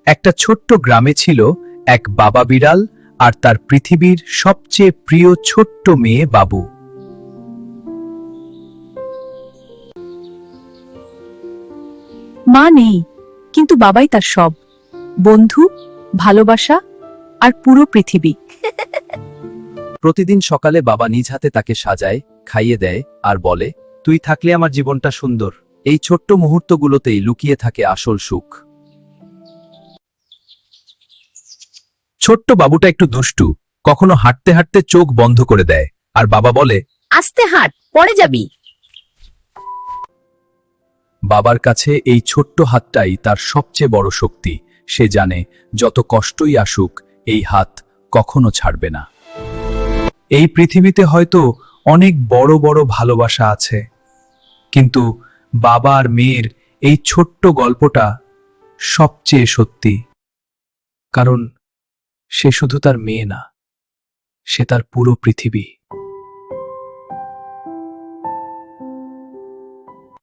একটা ছোট্ট গ্রামে ছিল এক বাবা বিড়াল আর তার পৃথিবীর সবচেয়ে প্রিয় ছোট্ট মেয়ে বাবু। মা নেই, কিন্তু বাবাই তার সব, বন্ধু, ভালোবাসা আর পুরো পৃথিবী। প্রতিদিন সকালে বাবা নিজ হাতে তাকে সাজায়, খাইয়ে দেয় আর বলে, তুই থাকলে আমার জীবনটা সুন্দর। এই ছোট্ট মুহূর্তগুলোতেই লুকিয়ে থাকে আসল সুখ। ছোট্ট বাবুটা একটু দুষ্টু, কখনো হাঁটতে হাঁটতে চোখ বন্ধ করে দেয়, আর বাবা বলে, আস্তে হাঁট, পড়ে যাবি। বাবার কাছে এই ছোট্ট হাতটাই তার সবচেয়ে বড় শক্তি। সে জানে যত কষ্টই আসুক, এই হাত কখনো ছাড়বে না। এই পৃথিবীতে হয়তো অনেক বড় বড় ভালোবাসা আছে, কিন্তু বাবা আর মেয়ের এই ছোট্ট গল্পটা সবচেয়ে সত্যি। কারণ সে শুধু তার মেয়ে না, সে তার পুরো পৃথিবী।